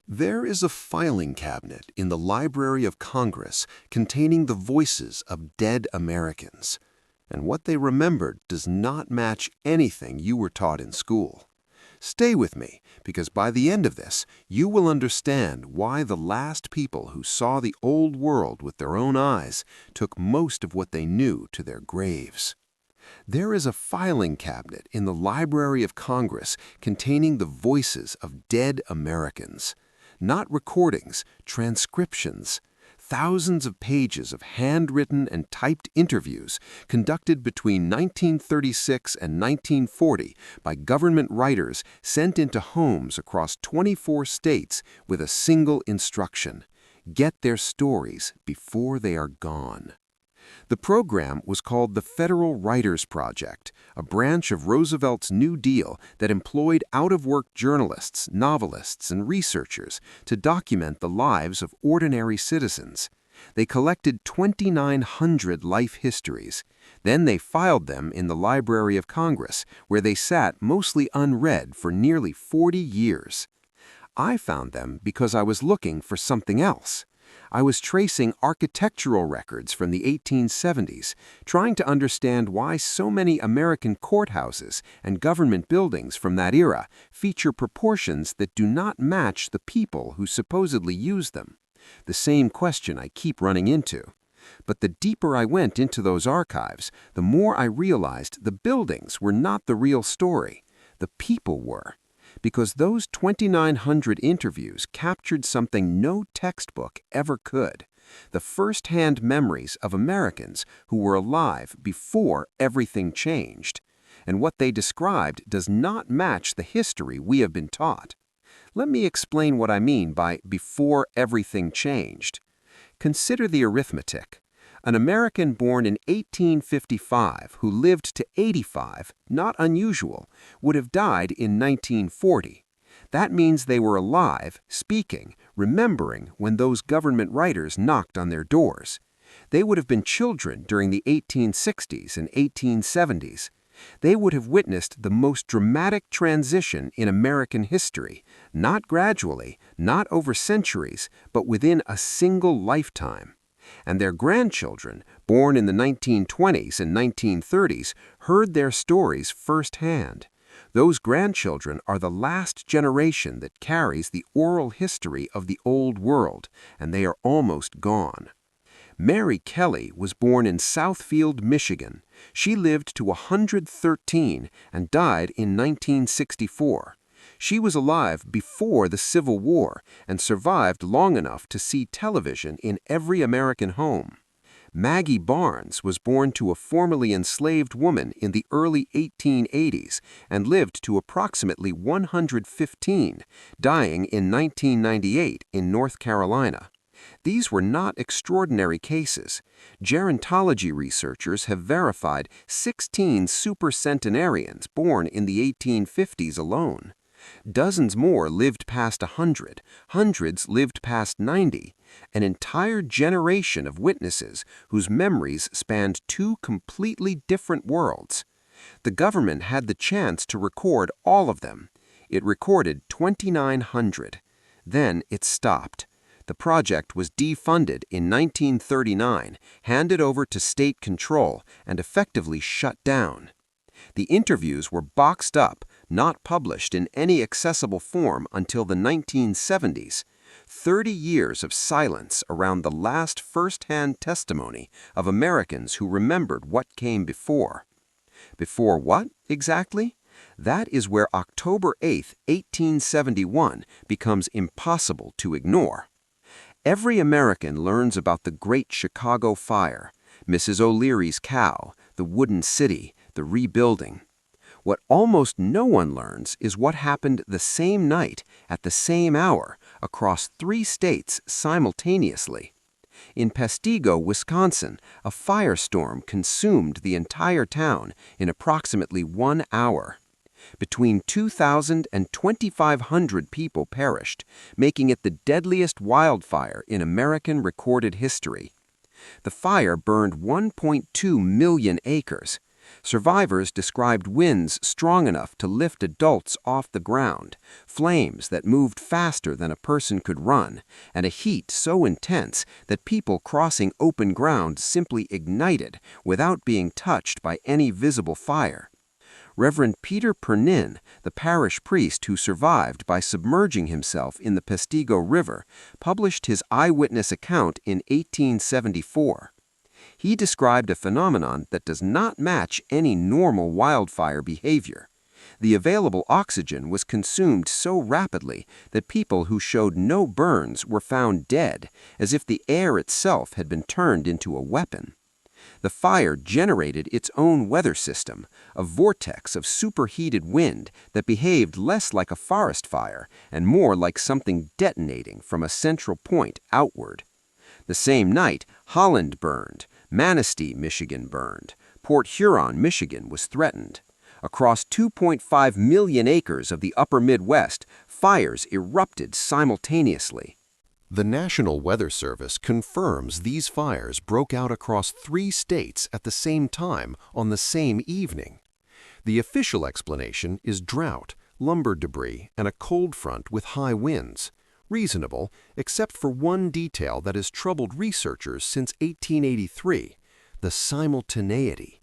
There is a filing cabinet in the Library of Congress containing the voices of dead Americans, and what they remembered does not match anything you were taught in school. Stay with me, because by the end of this, you will understand why the last people who saw the old world with their own eyes took most of what they knew to their graves. There is a filing cabinet in the Library of Congress containing the voices of dead Americans. Not recordings, transcriptions. Thousands of pages of handwritten and typed interviews conducted between 1936 and 1940 by government writers sent into homes across 24 states with a single instruction: get their stories before they are gone. The program was called the Federal Writers Project, a branch of Roosevelt's New Deal that employed out-of-work journalists, novelists, and researchers to document the lives of ordinary citizens. They collected 2,900 life histories. Then they filed them in the Library of Congress, where they sat mostly unread for nearly 40 years. I found them because I was looking for something else. I was tracing architectural records from the 1870s, trying to understand why so many American courthouses and government buildings from that era feature proportions that do not match the people who supposedly use them. The same question I keep running into. But the deeper I went into those archives, the more I realized the buildings were not the real story. The people were. Because those 2,900 interviews captured something no textbook ever could: the first-hand memories of Americans who were alive before everything changed. And what they described does not match the history we have been taught. Let me explain what I mean by before everything changed. Consider the arithmetic. An American born in 1855 who lived to 85, not unusual, would have died in 1940. That means they were alive, speaking, remembering when those government writers knocked on their doors. They would have been children during the 1860s and 1870s. They would have witnessed the most dramatic transition in American history, not gradually, not over centuries, but within a single lifetime. And their grandchildren, born in the 1920s and 1930s, heard their stories firsthand. Those grandchildren are the last generation that carries the oral history of the old world, and they are almost gone. Mary Kelly was born in Southfield, Michigan. She lived to 113 and died in 1964. She was alive before the Civil War and survived long enough to see television in every American home. Maggie Barnes was born to a formerly enslaved woman in the early 1880s and lived to approximately 115, dying in 1998 in North Carolina. These were not extraordinary cases. Gerontology researchers have verified 16 supercentenarians born in the 1850s alone. Dozens more lived past 100, hundreds lived past 90, an entire generation of witnesses whose memories spanned two completely different worlds. The government had the chance to record all of them. It recorded 2,900. Then it stopped. The project was defunded in 1939, handed over to state control, and effectively shut down. The interviews were boxed up, not published in any accessible form until the 1970s. 30 years of silence around the last first-hand testimony of Americans who remembered what came before. Before what, exactly? That is where October 8, 1871 becomes impossible to ignore. Every American learns about the Great Chicago Fire, Mrs. O'Leary's cow, the wooden city, the rebuilding. What almost no one learns is what happened the same night, at the same hour, across 3 states simultaneously. In Peshtigo, Wisconsin, a firestorm consumed the entire town in approximately 1 hour. Between 2,000 and 2,500 people perished, making it the deadliest wildfire in American recorded history. The fire burned 1.2 million acres. Survivors described winds strong enough to lift adults off the ground, flames that moved faster than a person could run, and a heat so intense that people crossing open ground simply ignited without being touched by any visible fire. Reverend Peter Pernin, the parish priest who survived by submerging himself in the Peshtigo River, published his eyewitness account in 1874. He described a phenomenon that does not match any normal wildfire behavior. The available oxygen was consumed so rapidly that people who showed no burns were found dead, as if the air itself had been turned into a weapon. The fire generated its own weather system, a vortex of superheated wind that behaved less like a forest fire and more like something detonating from a central point outward. The same night, Holland burned, Manistee, Michigan burned, Port Huron, Michigan was threatened. Across 2.5 million acres of the upper Midwest, fires erupted simultaneously. The National Weather Service confirms these fires broke out across 3 states at the same time on the same evening. The official explanation is drought, lumber debris, and a cold front with high winds. Reasonable, except for one detail that has troubled researchers since 1883, the simultaneity.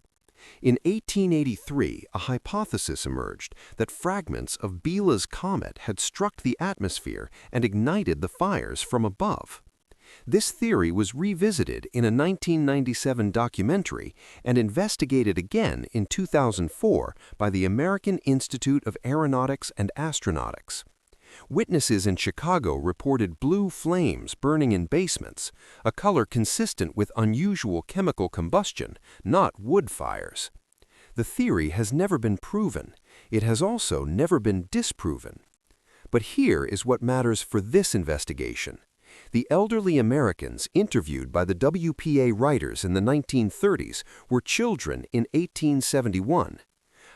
In 1883, a hypothesis emerged that fragments of Biela's comet had struck the atmosphere and ignited the fires from above. This theory was revisited in a 1997 documentary and investigated again in 2004 by the American Institute of Aeronautics and Astronautics. Witnesses in Chicago reported blue flames burning in basements, a color consistent with unusual chemical combustion, not wood fires. The theory has never been proven. It has also never been disproven. But here is what matters for this investigation. The elderly Americans interviewed by the WPA writers in the 1930s were children in 1871.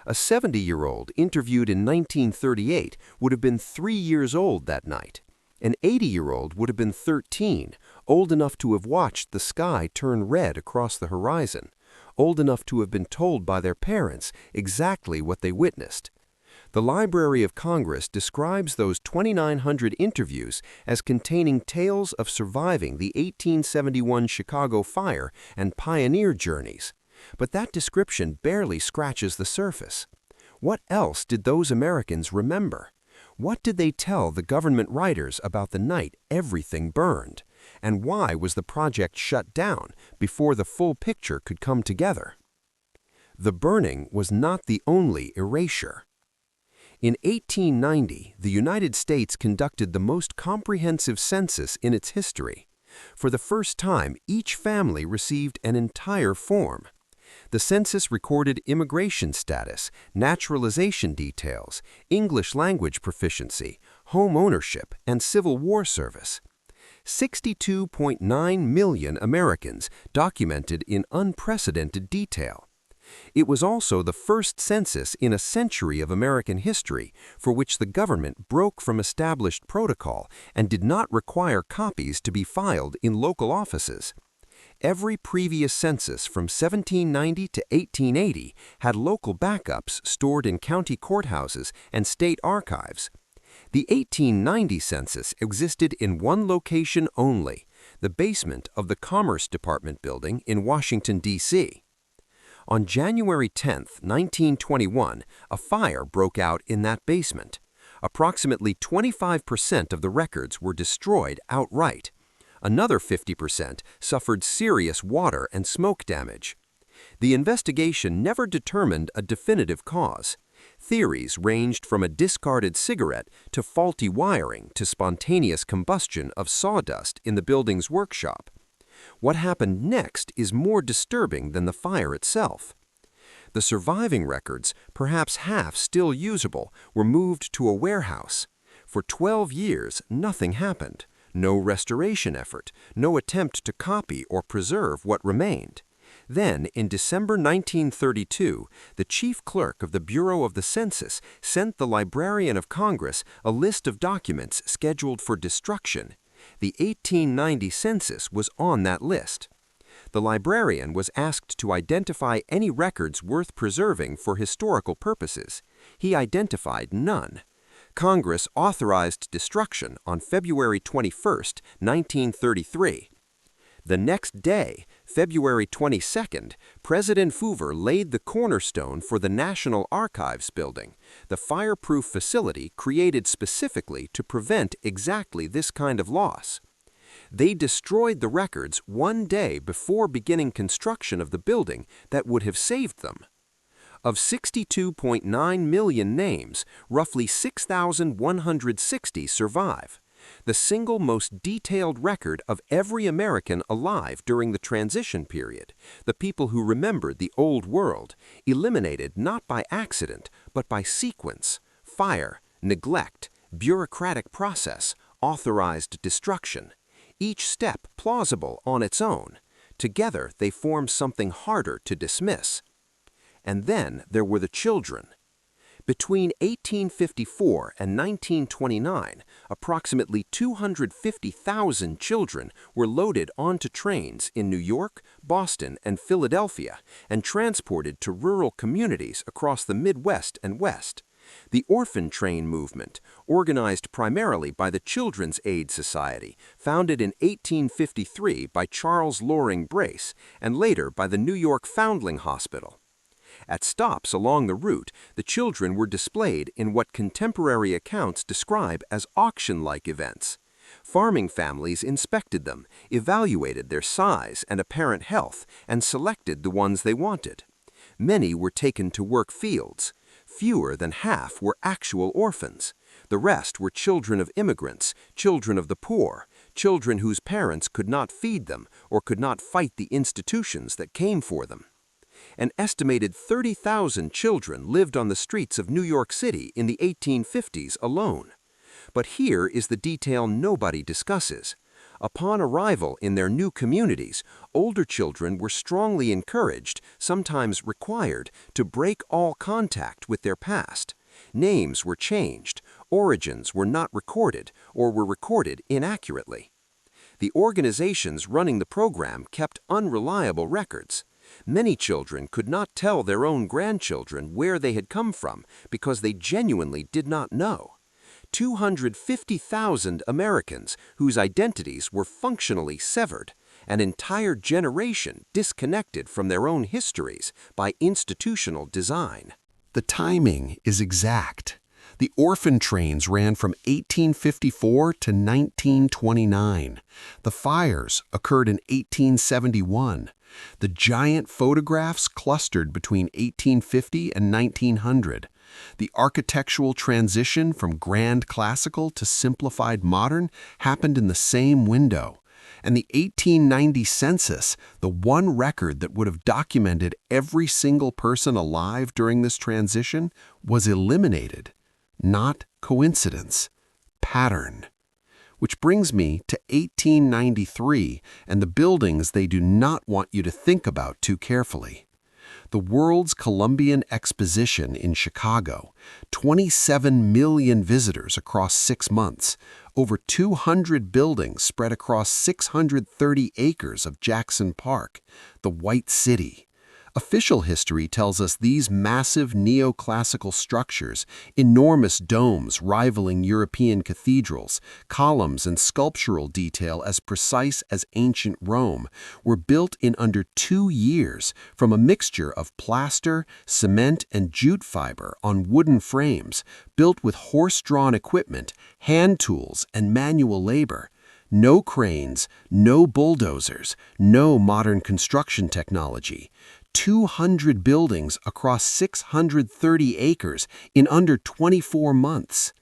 A 70-year-old interviewed in 1938 would have been 3 years old that night. An 80-year-old would have been 13, old enough to have watched the sky turn red across the horizon, old enough to have been told by their parents exactly what they witnessed. The Library of Congress describes those 2,900 interviews as containing tales of surviving the 1871 Chicago fire and pioneer journeys. But that description barely scratches the surface. What else did those Americans remember? What did they tell the government writers about the night everything burned? And why was the project shut down before the full picture could come together? The burning was not the only erasure. In 1890, the United States conducted the most comprehensive census in its history. For the first time, each family received an entire form. The census recorded immigration status, naturalization details, English language proficiency, home ownership, and Civil War service. 62.9 million Americans documented in unprecedented detail. It was also the first census in a century of American history for which the government broke from established protocol and did not require copies to be filed in local offices. Every previous census from 1790 to 1880 had local backups stored in county courthouses and state archives. The 1890 census existed in one location only, the basement of the Commerce Department building in Washington, D.C. On January 10, 1921, a fire broke out in that basement. Approximately 25% of the records were destroyed outright. Another 50% suffered serious water and smoke damage. The investigation never determined a definitive cause. Theories ranged from a discarded cigarette to faulty wiring to spontaneous combustion of sawdust in the building's workshop. What happened next is more disturbing than the fire itself. The surviving records, perhaps half still usable, were moved to a warehouse. For 12 years, nothing happened. No restoration effort, no attempt to copy or preserve what remained. Then, in December 1932, the chief clerk of the Bureau of the Census sent the Librarian of Congress a list of documents scheduled for destruction. The 1890 census was on that list. The librarian was asked to identify any records worth preserving for historical purposes. He identified none. Congress authorized destruction on February 21, 1933. The next day, February 22nd, President Hoover laid the cornerstone for the National Archives building, the fireproof facility created specifically to prevent exactly this kind of loss. They destroyed the records one day before beginning construction of the building that would have saved them. Of 62.9 million names, roughly 6,160 survive. The single most detailed record of every American alive during the transition period, the people who remembered the old world, eliminated not by accident, but by sequence, fire, neglect, bureaucratic process, authorized destruction. Each step plausible on its own. Together they form something harder to dismiss. And then there were the children. Between 1854 and 1929, approximately 250,000 children were loaded onto trains in New York, Boston, and Philadelphia and transported to rural communities across the Midwest and West. The Orphan Train movement, organized primarily by the Children's Aid Society, founded in 1853 by Charles Loring Brace and later by the New York Foundling Hospital. At stops along the route, the children were displayed in what contemporary accounts describe as auction-like events. Farming families inspected them, evaluated their size and apparent health, and selected the ones they wanted. Many were taken to work fields. Fewer than half were actual orphans. The rest were children of immigrants, children of the poor, children whose parents could not feed them or could not fight the institutions that came for them. An estimated 30,000 children lived on the streets of New York City in the 1850s alone. But here is the detail nobody discusses. Upon arrival in their new communities, older children were strongly encouraged, sometimes required, to break all contact with their past. Names were changed, origins were not recorded, or were recorded inaccurately. The organizations running the program kept unreliable records. Many children could not tell their own grandchildren where they had come from because they genuinely did not know. 250,000 Americans whose identities were functionally severed, an entire generation disconnected from their own histories by institutional design. The timing is exact. The Orphan Trains ran from 1854 to 1929. The fires occurred in 1871. The giant photographs clustered between 1850 and 1900. The architectural transition from grand classical to simplified modern happened in the same window. And the 1890 census, the one record that would have documented every single person alive during this transition, was eliminated. Not coincidence, pattern. Which brings me to 1893 and the buildings they do not want you to think about too carefully. The World's Columbian Exposition in Chicago, 27 million visitors across 6 months, over 200 buildings spread across 630 acres of Jackson Park, the White City. Official history tells us these massive neoclassical structures, enormous domes rivaling European cathedrals, columns and sculptural detail as precise as ancient Rome, were built in under 2 years from a mixture of plaster, cement, and jute fiber on wooden frames, built with horse-drawn equipment, hand tools, and manual labor. No cranes, no bulldozers, no modern construction technology. 200 buildings across 630 acres in under 24 months.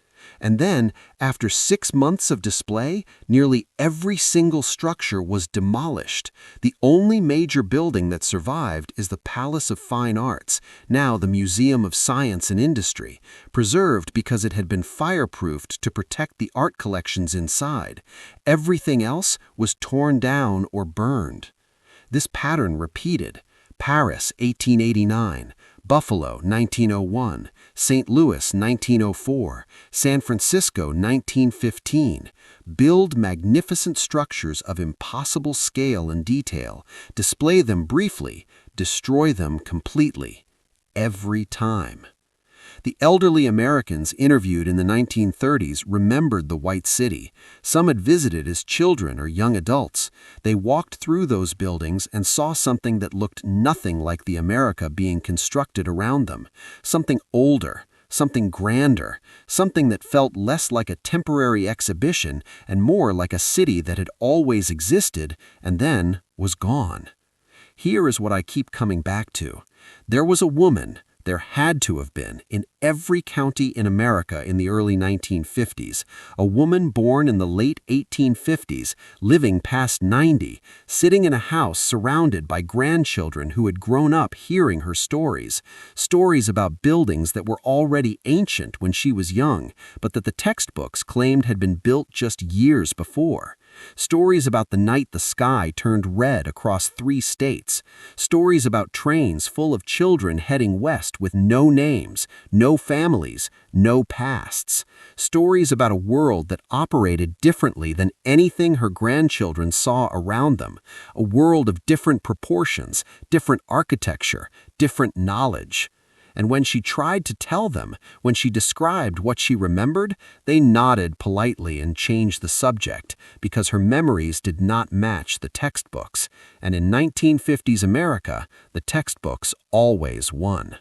And then, after 6 months of display, nearly every single structure was demolished. The only major building that survived is the Palace of Fine Arts, now the Museum of Science and Industry, preserved because it had been fireproofed to protect the art collections inside. Everything else was torn down or burned. This pattern repeated. Paris, 1889, Buffalo, 1901, St. Louis, 1904, San Francisco, 1915, build magnificent structures of impossible scale and detail, display them briefly, destroy them completely. Every time. The elderly Americans interviewed in the 1930s remembered the White City. Some had visited as children or young adults. They walked through those buildings and saw something that looked nothing like the America being constructed around them. Something older, something grander, something that felt less like a temporary exhibition and more like a city that had always existed and then was gone. Here is what I keep coming back to. There was a woman, there had to have been, in every county in America in the early 1950s, a woman born in the late 1850s, living past 90, sitting in a house surrounded by grandchildren who had grown up hearing her stories about buildings that were already ancient when she was young, but that the textbooks claimed had been built just years before. Stories about the night the sky turned red across 3 states. Stories about trains full of children heading west with no names, no families, no pasts. Stories about a world that operated differently than anything her grandchildren saw around them. A world of different proportions, different architecture, different knowledge. And when she tried to tell them, when she described what she remembered, they nodded politely and changed the subject, because her memories did not match the textbooks. And in 1950s America, the textbooks always won.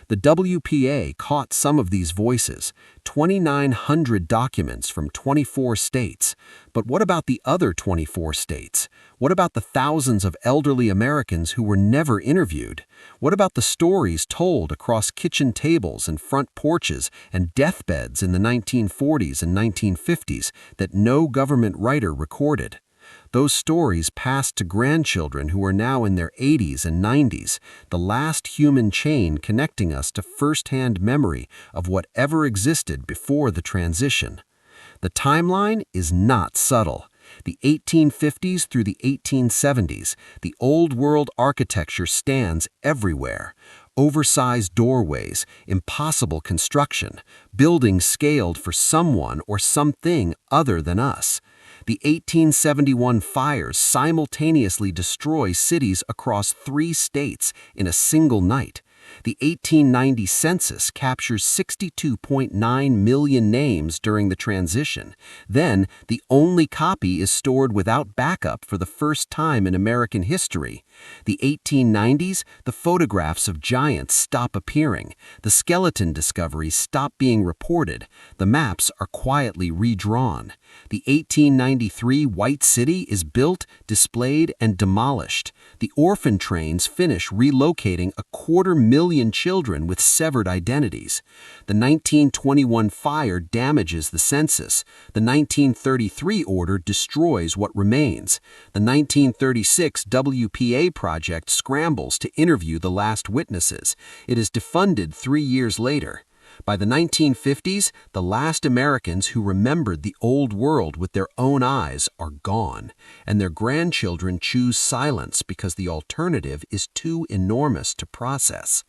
The WPA caught some of these voices, 2,900 documents from 24 states. But what about the other 24 states? What about the thousands of elderly Americans who were never interviewed? What about the stories told across kitchen tables and front porches and deathbeds in the 1940s and 1950s that no government writer recorded? Those stories passed to grandchildren who are now in their 80s and 90s, the last human chain connecting us to first-hand memory of whatever existed before the transition. The timeline is not subtle. The 1850s through the 1870s, the old world architecture stands everywhere. Oversized doorways, impossible construction, buildings scaled for someone or something other than us. The 1871 fires simultaneously destroy cities across 3 states in a single night. The 1890 census captures 62.9 million names during the transition. Then, the only copy is stored without backup for the first time in American history. The 1890s, the photographs of giants stop appearing. The skeleton discoveries stop being reported. The maps are quietly redrawn. The 1893 White City is built, displayed, and demolished. The Orphan Trains finish relocating 250,000 children with severed identities. The 1921 fire damages the census. The 1933 order destroys what remains. The 1936 WPA project scrambles to interview the last witnesses. It is defunded 3 years later. By the 1950s, the last Americans who remembered the old world with their own eyes are gone, and their grandchildren choose silence because the alternative is too enormous to process.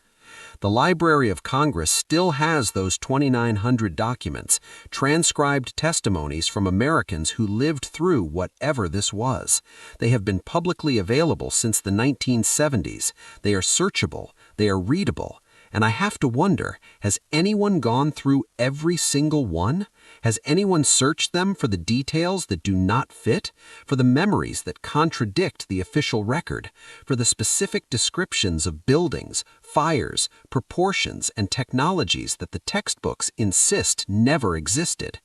The Library of Congress still has those 2,900 documents, transcribed testimonies from Americans who lived through whatever this was. They have been publicly available since the 1970s. They are searchable, they are readable. And I have to wonder, has anyone gone through every single one? Has anyone searched them for the details that do not fit? For the memories that contradict the official record? For the specific descriptions of buildings, fires, proportions, and technologies that the textbooks insist never existed?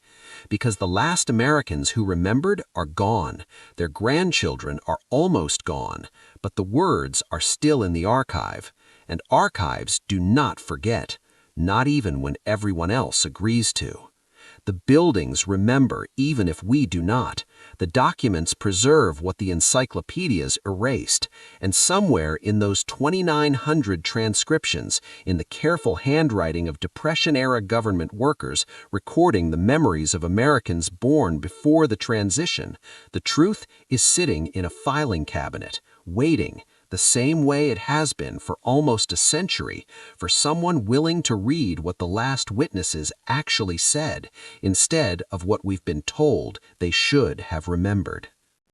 Because the last Americans who remembered are gone. Their grandchildren are almost gone, but the words are still in the archive. And archives do not forget, not even when everyone else agrees to. The buildings remember even if we do not. The documents preserve what the encyclopedias erased. And somewhere in those 2,900 transcriptions, in the careful handwriting of Depression-era government workers recording the memories of Americans born before the transition, the truth is sitting in a filing cabinet, waiting, the same way it has been for almost a century, for someone willing to read what the last witnesses actually said, instead of what we've been told they should have remembered.